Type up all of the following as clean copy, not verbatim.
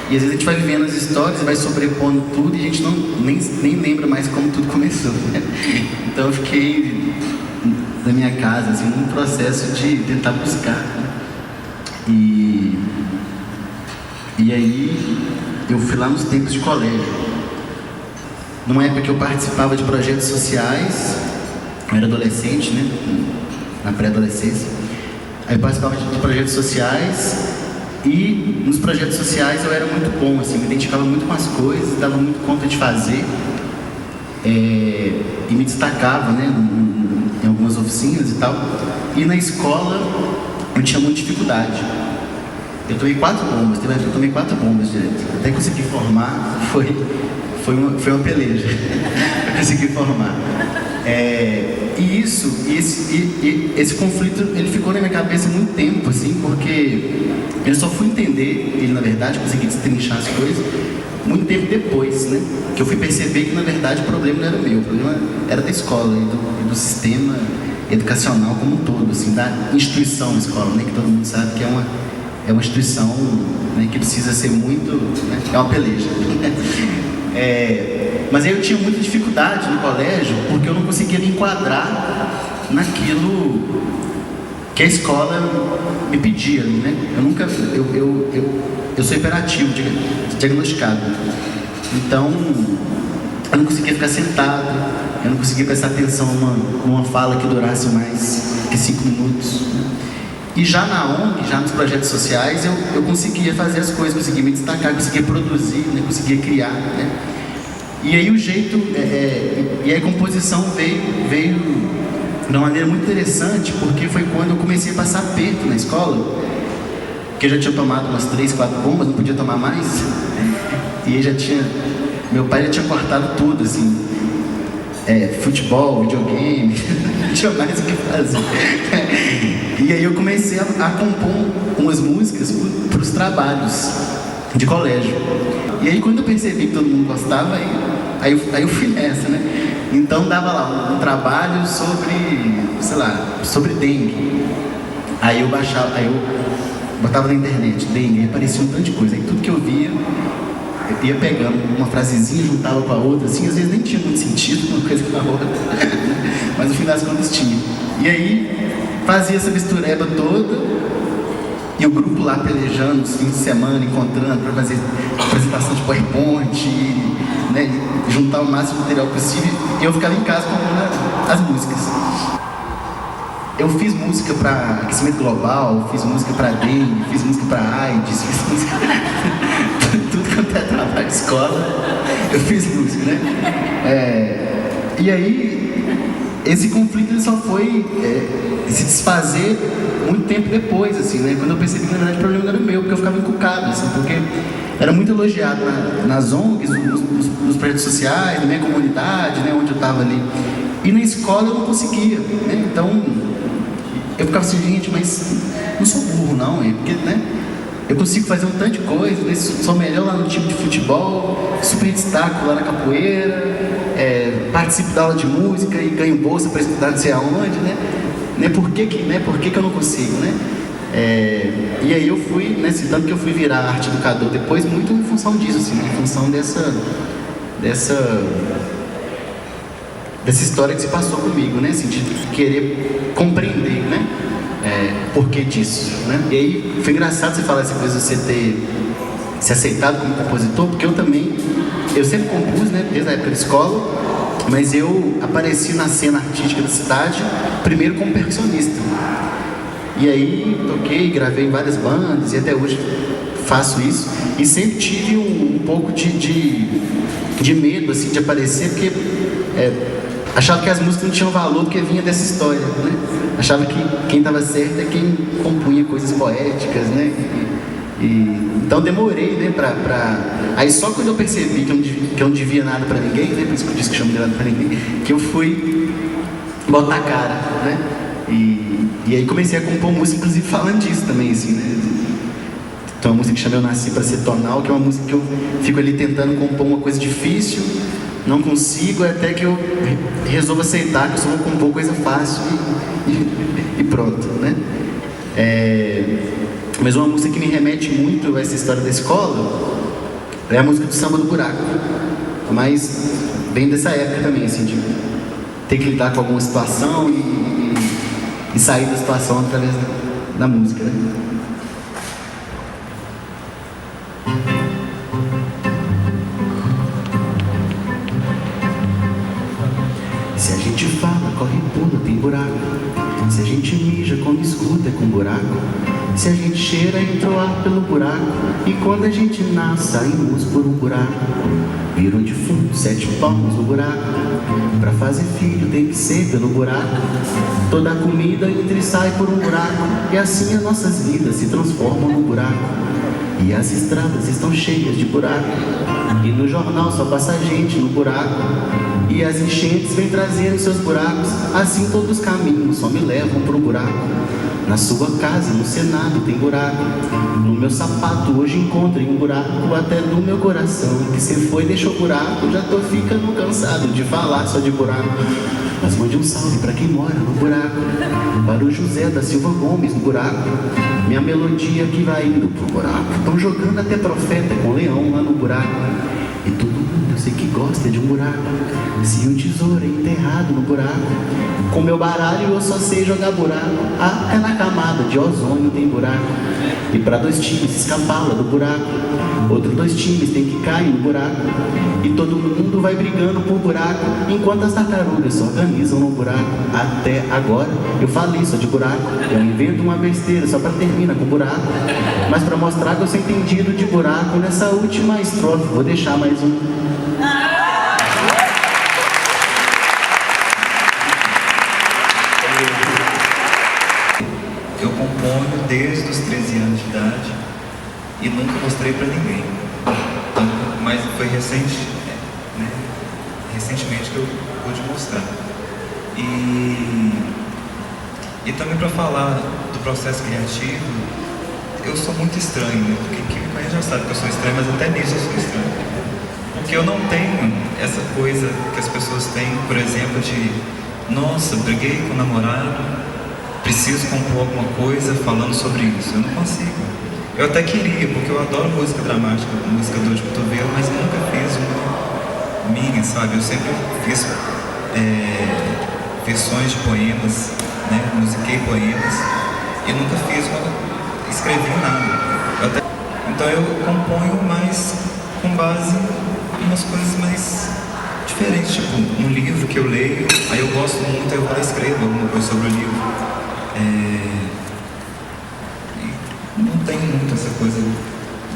E às vezes a gente vai vivendo as histórias e vai sobrepondo tudo e a gente nem lembra mais como tudo começou, né? Então eu fiquei na minha casa, assim, num processo de tentar buscar, né? E aí eu fui lá nos tempos de colégio. Numa época que eu participava de projetos sociais, eu era adolescente, né? Na pré-adolescência. Aí eu participava de projetos sociais e nos projetos sociais eu era muito bom, assim, me identificava muito com as coisas, dava muito conta de fazer e me destacava, né? Em algumas oficinas e tal. E na escola eu tinha muita dificuldade. Eu tomei 4 bombas, teve uma época que eu tomei 4 bombas direto. Até conseguir formar, foi uma peleja. Eu consegui formar. Esse conflito, ele ficou na minha cabeça muito tempo, assim, porque eu só fui entender ele, na verdade, consegui destrinchar as coisas, muito tempo depois, né? Que eu fui perceber que, na verdade, o problema não era meu, o problema era da escola e do sistema educacional como um todo, assim, da instituição escola, né? Que todo mundo sabe que é uma instituição, né, que precisa ser muito, né, é uma peleja. Mas aí eu tinha muita dificuldade no colégio porque eu não conseguia me enquadrar naquilo que a escola me pedia, né? Eu sou hiperativo, diagnosticado. Então eu não conseguia ficar sentado, eu não conseguia prestar atenção numa fala que durasse mais que 5 minutos. E já na ONG, já nos projetos sociais, eu conseguia fazer as coisas, conseguia me destacar, conseguia produzir, né, conseguia criar, né? E aí o jeito, e a composição veio de uma maneira muito interessante, porque foi quando eu comecei a passar aperto na escola, que eu já tinha tomado umas 3, 4 bombas, não podia tomar mais, e aí meu pai já tinha cortado tudo, assim, futebol, videogame, não tinha mais o que fazer. E aí eu comecei a compor umas músicas para os trabalhos de colégio. E aí quando eu percebi que todo mundo gostava, aí eu fui nessa, né? Então dava lá um trabalho sobre dengue. Aí eu botava na internet, dengue, aí aparecia um tanto de coisa. Aí tudo que eu via, eu ia pegando uma frasezinha, juntava com a outra, assim, às vezes nem tinha muito sentido uma coisa com a outra, mas no fim das contas tinha. E aí fazia essa mistureba toda, e o grupo lá pelejando nos fins de semana, encontrando para fazer apresentação de PowerPoint, né, juntar o máximo de material possível, e eu ficava em casa compondo as músicas. Eu fiz música para aquecimento global, fiz música para dengue, fiz música para AIDS, fiz música tudo quanto é trabalho de escola, eu fiz música, né? E aí esse conflito ele só foi se desfazer muito tempo depois, assim, né? Quando eu percebi que na verdade o problema não era meu, porque eu ficava encucado, assim, porque era muito elogiado nas ONGs, nos projetos sociais, na minha comunidade, né, onde eu estava ali. E na escola eu não conseguia, né? Então eu ficava assim, gente, mas não sou burro não, porque, né? Eu consigo fazer um tanto de coisa, né? Sou melhor lá no time de futebol, super destaco lá na capoeira, participo da aula de música e ganho bolsa para estudar não sei aonde, né? Por que eu não consigo, né? E aí eu fui, né, tanto que eu fui virar arte educador depois, muito em função disso, assim, né? Em função dessa história que se passou comigo, né? Assim, de querer compreender, né? Por que disso, né? E aí foi engraçado você falar essa coisa de você ter se aceitado como compositor, porque eu sempre compus, né? Desde a época da escola, mas eu apareci na cena artística da cidade primeiro como percussionista. E aí toquei, gravei em várias bandas e até hoje faço isso. E sempre tive um pouco de medo, assim, de aparecer, porque achava que as músicas não tinham valor porque vinha dessa história, né? Achava que quem estava certo é quem compunha coisas poéticas, né? Então demorei, né, Aí só quando eu percebi que eu não devia nada pra ninguém, né, por isso que eu disse que eu não devia nada pra ninguém, que eu fui botar a cara, né? E aí comecei a compor música, inclusive falando disso também, assim, né? Então uma música que chama Eu Nasci Pra Ser Tonal, que é uma música que eu fico ali tentando compor uma coisa difícil, não consigo, até que eu resolvo aceitar que eu só vou compor coisa fácil e pronto, né? Mas uma música que me remete muito a essa história da escola É a música do Samba do Buraco, mas vem dessa época também, assim, de ter que lidar com alguma situação e sair da situação através da música, né? Se a gente fala, corre, pula, tem buraco. Se a gente mija, come, escuta, é com buraco. Se a gente cheira, entrou ar pelo buraco. E quando a gente nasce, saímos por um buraco. Vira um defunto, 7 palmos no buraco. Pra fazer filho tem que ser pelo buraco. Toda a comida entra e sai por um buraco. E assim as nossas vidas se transformam no buraco. E as estradas estão cheias de buraco. E no jornal só passa gente no buraco. E as enchentes vêm trazendo seus buracos. Assim todos os caminhos só me levam pro buraco. Na sua casa, no Senado tem buraco. No meu sapato hoje encontrei um buraco. Até no meu coração que cê foi deixou buraco. Já tô ficando cansado de falar só de buraco. Mas mande um salve pra quem mora no buraco. Para o José da Silva Gomes no buraco. Minha melodia que vai indo pro buraco. Tão jogando até profeta com leão lá no buraco. E todo mundo eu sei que gosta de um buraco. Se o tesouro é enterrado no buraco. Com meu baralho eu só sei jogar buraco. Até na camada de ozônio tem buraco. E pra 2 times escapala do buraco. Outros 2 times tem que cair no buraco. E todo mundo vai brigando por buraco. Enquanto as tartarugas se organizam no buraco. Até agora eu falei só de buraco. Eu invento uma besteira só pra terminar com buraco. Mas pra mostrar que eu sou entendido de buraco, nessa última estrofe vou deixar mais um. Eu componho desde os 13 anos de idade e nunca mostrei pra ninguém. Mas foi recentemente que eu pude mostrar. E também para falar do processo criativo, eu sou muito estranho, né? Porque quem me conhece já sabe que eu sou estranho, mas até nisso eu sou estranho. Porque eu não tenho essa coisa que as pessoas têm, por exemplo, de nossa, briguei com o namorado, preciso compor alguma coisa falando sobre isso. Eu não consigo. Eu até queria, porque eu adoro música dramática, música dor de cotovelo, mas nunca fiz uma minha, sabe? Eu sempre fiz versões de poemas, né? Musiquei poemas e nunca escrevi nada. Então eu componho mais com base em umas coisas mais diferentes, tipo um livro que eu leio, aí eu gosto muito, aí eu vou lá e escrevo alguma coisa sobre o livro. Não tem muito essa coisa,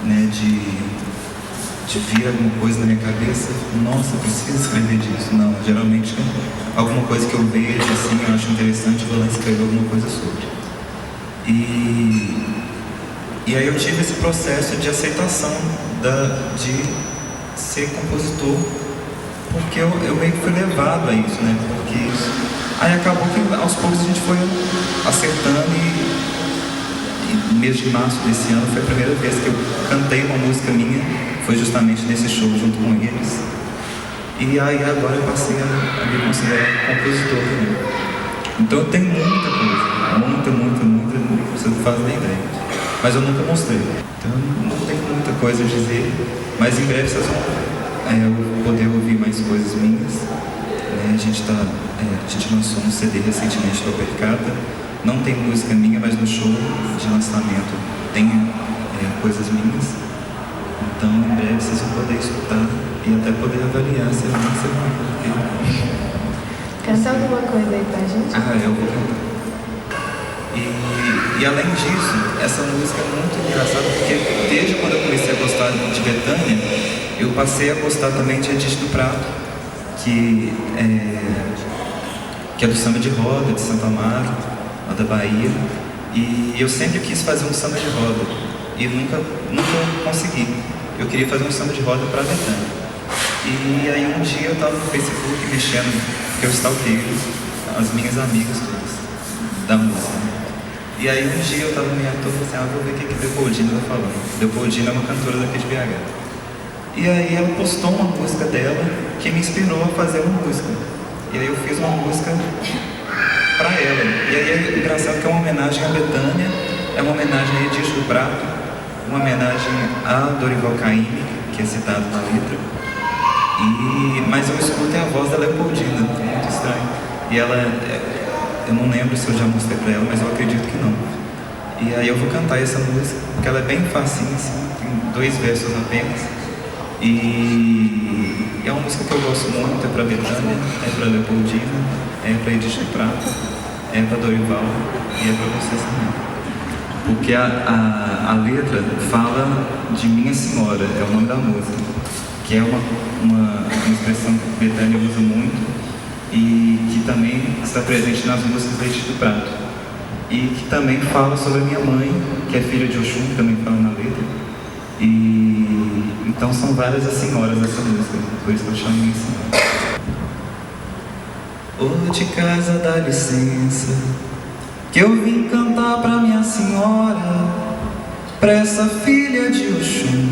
né, de vir alguma coisa na minha cabeça, nossa, eu preciso escrever disso. Não, geralmente alguma coisa que eu vejo, assim, eu acho interessante, eu vou lá escrever alguma coisa sobre. E aí eu tive esse processo de aceitação de ser compositor, porque eu meio que fui levado a isso, né, porque aí acabou que aos poucos a gente foi acertando e no mês de março desse ano foi a primeira vez que eu cantei uma música minha, foi justamente nesse show junto com eles. E aí agora eu passei a me considerar compositor também. Então eu tenho muita coisa, muita, você não faz nem ideia. Mas eu nunca mostrei. Então não tenho muita coisa a dizer, mas em breve vocês vão poder ouvir mais coisas minhas. A gente lançou um CD recentemente do Percata. Não tem música minha, mas no show de lançamento tem coisas minhas. Então em breve vocês vão poder escutar e até poder avaliar se é bom ou se é ruim. Canta alguma coisa aí pra gente? Eu vou cantar. E além disso, essa música é muito engraçada porque desde quando eu comecei a gostar de Bethânia, eu passei a gostar também de Edith do Prato, que é do samba de roda, de Santo Amaro, lá da Bahia. E eu sempre quis fazer um samba de roda e nunca consegui. Eu queria fazer um samba de roda para Bethânia. E aí um dia eu estava no Facebook mexendo, porque eu stalkeio as minhas amigas todas da música. E aí um dia eu estava no minha turma e falei assim, vou ver o que Leopoldina está falando. Leopoldina é uma cantora daqui de BH. E aí ela postou uma música dela que me inspirou a fazer uma música. E aí eu fiz uma música para ela. E aí é engraçado que é uma homenagem à Bethânia, é uma homenagem a Edith do Prato, uma homenagem a Dorival Caymmi, que é citado na letra. Mas eu escuto a voz da Leopoldina, muito estranho. E ela, eu não lembro se eu já mostrei pra ela, mas eu acredito que não. E aí eu vou cantar essa música, porque ela é bem facinha, assim, tem 2 versos apenas. E é uma música que eu gosto muito, é pra Betânia, é pra Leopoldina, é pra Edith Prata, é pra Dorival e é pra vocês também. Porque a letra fala de Minha Senhora, é o nome da música, que é uma expressão que Betânia usa muito e que também está presente nas músicas da Edith Prata. E que também fala sobre a minha mãe, que é filha de Oxum, que também fala na letra. E então são várias as senhoras dessa música, por isso que eu chamo Minha Senhora. Ô de casa dá licença, que eu vim cantar pra minha senhora, pra essa filha de Oxum,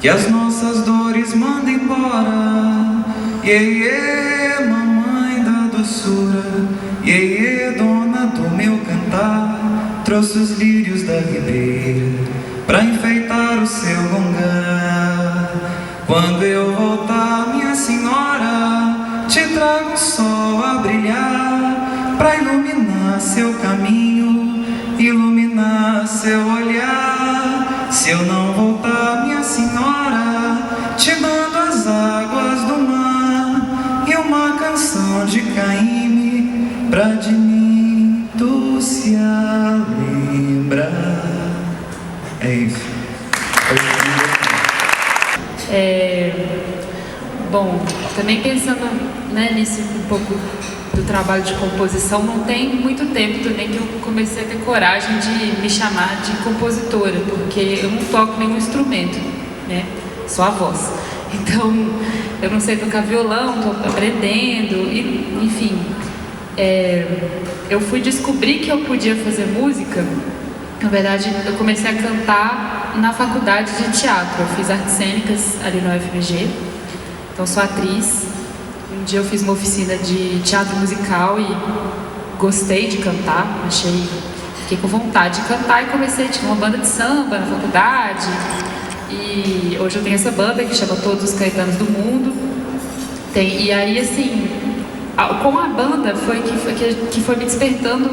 que as nossas dores manda embora. Iê, mamãe da doçura, iê, dona do meu cantar, trouxe os lírios da ribeira pra enfeitar o seu gongar. Quando eu voltar, minha senhora, te trago o sol a brilhar, pra iluminar seu caminho, iluminar seu olhar. Se eu não voltar, minha senhora, te mando as águas do mar e uma canção de Caymmi, pra de mim tu se lembrar. É isso. Bom, também pensando, né, nisso um pouco do trabalho de composição, não tem muito tempo também que eu comecei a ter coragem de me chamar de compositora, porque eu não toco nenhum instrumento, né, só a voz. Então, eu não sei tocar violão, estou aprendendo, e, enfim. Eu fui descobrir que eu podia fazer música. Na verdade, eu comecei a cantar na faculdade de teatro. Eu fiz artes cênicas ali no UFMG, então sou atriz. Um dia eu fiz uma oficina de teatro musical e gostei de cantar, fiquei com vontade de cantar e comecei, tinha uma banda de samba na faculdade. E hoje eu tenho essa banda que chama Todos os Caetanos do Mundo. E aí, assim, com a banda que foi me despertando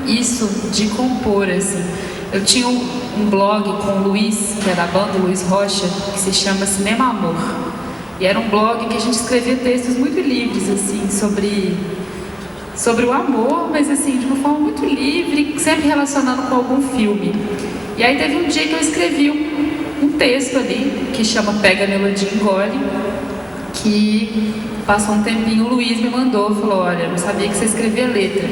isso de compor, assim. Eu tinha um blog com o Luiz, que é da banda, o Luiz Rocha, que se chama Cinema Amor. E era um blog que a gente escrevia textos muito livres, assim, sobre o amor, mas assim, de uma forma muito livre, sempre relacionando com algum filme. E aí teve um dia que eu escrevi um texto ali, que chama Pega a Melodia e Engole, que passou um tempinho, o Luiz me mandou, falou, olha, eu não sabia que você escrevia letra.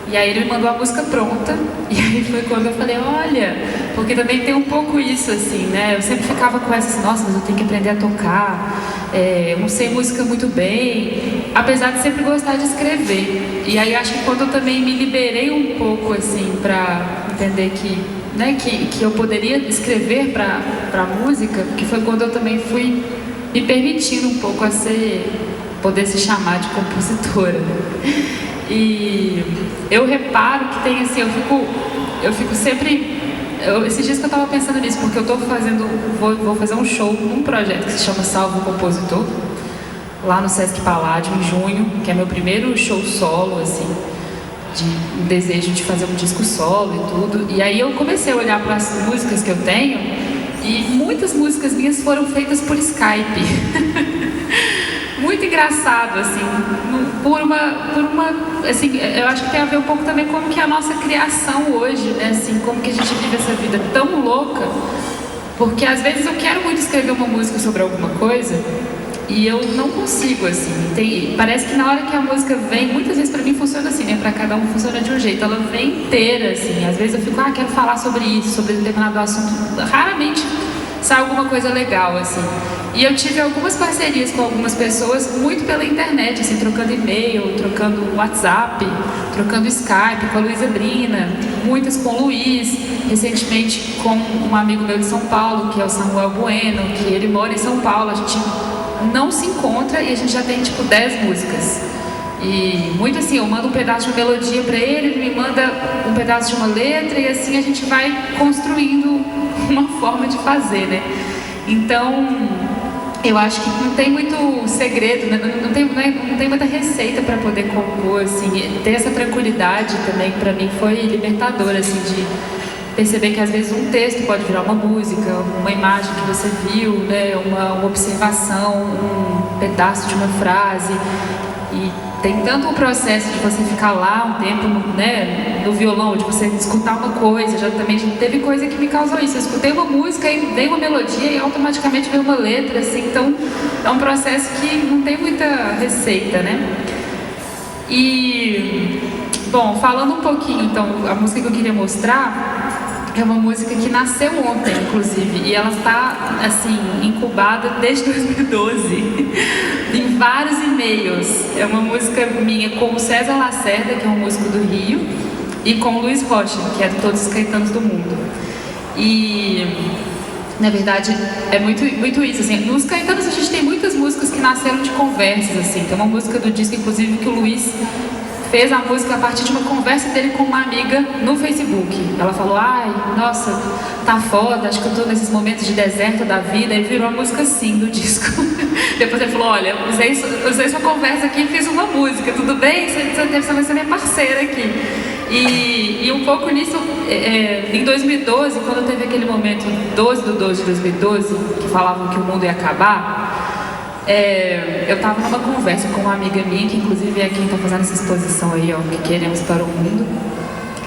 E aí ele me mandou a música pronta, e aí foi quando eu falei, olha, porque também tem um pouco isso, assim, né? Eu sempre ficava com essa, nossa, mas eu tenho que aprender a tocar, eu não sei música muito bem, apesar de sempre gostar de escrever. E aí acho que quando eu também me liberei um pouco, assim, pra entender que, né, que eu poderia escrever pra música, que foi quando eu também fui me permitindo um pouco a poder se chamar de compositora. E eu reparo que tem assim, eu fico sempre... esses dias que eu estava pensando nisso, porque eu estou vou fazer um show num projeto que se chama Salvo o Compositor, lá no Sesc Paládio, em junho, que é meu primeiro show solo, assim, de um desejo de fazer um disco solo e tudo. E aí eu comecei a olhar para as músicas que eu tenho, e muitas músicas minhas foram feitas por Skype. Muito engraçado, assim, assim, eu acho que tem a ver um pouco também com como que é a nossa criação hoje, né, assim, como que a gente vive essa vida tão louca, porque às vezes eu quero muito escrever uma música sobre alguma coisa e eu não consigo, assim, parece que na hora que a música vem, muitas vezes pra mim funciona assim, né, pra cada um funciona de um jeito, ela vem inteira, assim, às vezes eu fico, quero falar sobre isso, sobre determinado assunto, raramente sai alguma coisa legal, assim. E eu tive algumas parcerias com algumas pessoas muito pela internet, assim, trocando e-mail, trocando WhatsApp, trocando Skype com a Luísa Brina, muitas com o Luiz, recentemente com um amigo meu de São Paulo, que é o Samuel Bueno, que ele mora em São Paulo, a gente não se encontra e a gente já tem tipo 10 músicas. E muito assim, eu mando um pedaço de uma melodia para ele, ele me manda um pedaço de uma letra e assim a gente vai construindo uma forma de fazer, né? Então, eu acho que não tem muito segredo, né? Não tem muita receita para poder compor, assim. Ter essa tranquilidade também, para mim, foi libertador, assim, de perceber que às vezes um texto pode virar uma música, uma imagem que você viu, né? Uma observação, um pedaço de uma frase. E tem tanto o processo de você ficar lá um tempo, né, no violão, de você escutar uma coisa. Já teve coisa que me causou isso. Eu escutei uma música e veio uma melodia e automaticamente veio uma letra, assim. Então é um processo que não tem muita receita, né? E, bom, falando um pouquinho, então, a música que eu queria mostrar é uma música que nasceu ontem, inclusive, e ela está, assim, incubada desde 2012, em vários e-mails. É uma música minha com o César Lacerda, que é um músico do Rio, e com o Luiz Rocha, que é de Todos os Caetanos do Mundo. E, na verdade, é muito isso, assim. Nos Caetanos a gente tem muitas músicas que nasceram de conversas, assim. Tem uma música do disco, inclusive, que o Luiz fez a música a partir de uma conversa dele com uma amiga no Facebook. Ela falou, ai, nossa, tá foda, acho que eu tô nesses momentos de deserto da vida, e virou a música assim do disco. Depois ele falou, olha, usei sua conversa aqui e fiz uma música, tudo bem? Você vai ser minha parceira aqui. E um pouco nisso, em 2012, quando teve aquele momento 12/12 de 2012, que falavam que o mundo ia acabar, eu estava numa conversa com uma amiga minha, que inclusive é quem está fazendo essa exposição aí, ó, que queremos para o mundo,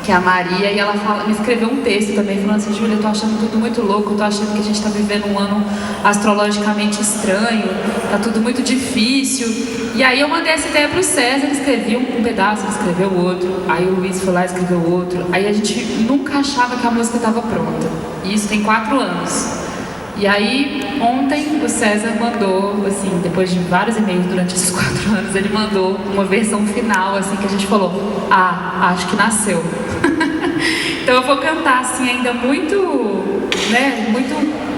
que é a Maria, e ela me escreveu um texto também, falando assim, Júlia, eu tô achando tudo muito louco, eu tô achando que a gente está vivendo um ano astrologicamente estranho, tá tudo muito difícil. E aí eu mandei essa ideia pro César, ele escrevia um pedaço, ele escreveu outro, aí o Luiz foi lá e escreveu outro, aí a gente nunca achava que a música estava pronta, e isso tem 4 anos. E aí, ontem o César mandou, assim, depois de vários e-mails durante esses 4 anos, ele mandou uma versão final, assim, que a gente falou, acho que nasceu. Então eu vou cantar, assim, ainda muito, né, muito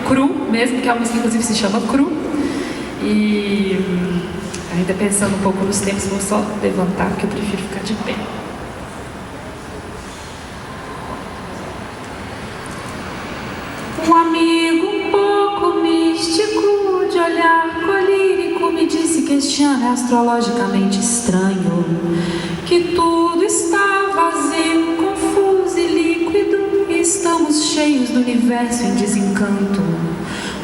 cru mesmo, que a música inclusive se chama Cru. E ainda pensando um pouco nos tempos, vou só levantar, porque eu prefiro ficar de pé. Um amigo um pouco místico, de olhar colírico, me disse que este ano é astrologicamente estranho, que tudo está vazio, confuso e líquido, e estamos cheios do universo em desencanto.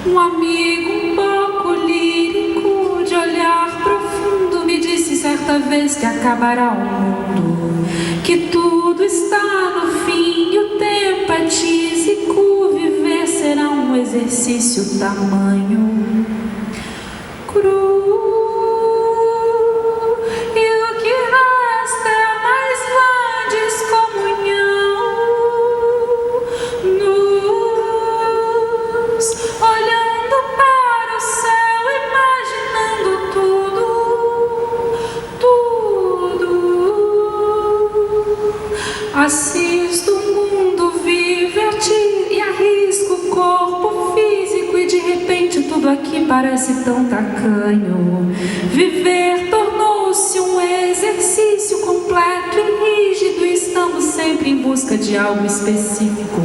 Um amigo um pouco lírico, de olhar profundo, me disse certa vez que acabará o mundo, que tudo está no fim e o tempo é tísico, viver será um exercício tamanho cru. E o que resta é a mais vã descomunhão, nus, olhando para o céu, imaginando tudo. Assisto o mundo vive a ti e arrisco o corpo físico, e de repente tudo aqui parece tão tacanho. Viver tornou-se um exercício completo e rígido, e estamos sempre em busca de algo específico.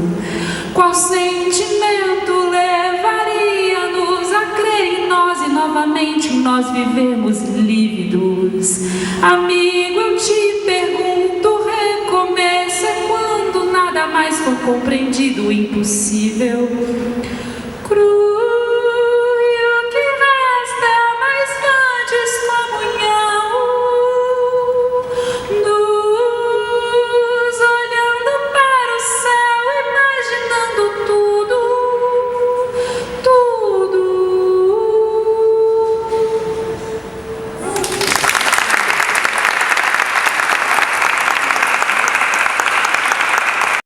Qual sentimento levaria-nos a crer em nós e novamente em nós vivermos lívidos? Amigo, eu te pergunto, recomeço é quando nada mais for compreendido o impossível.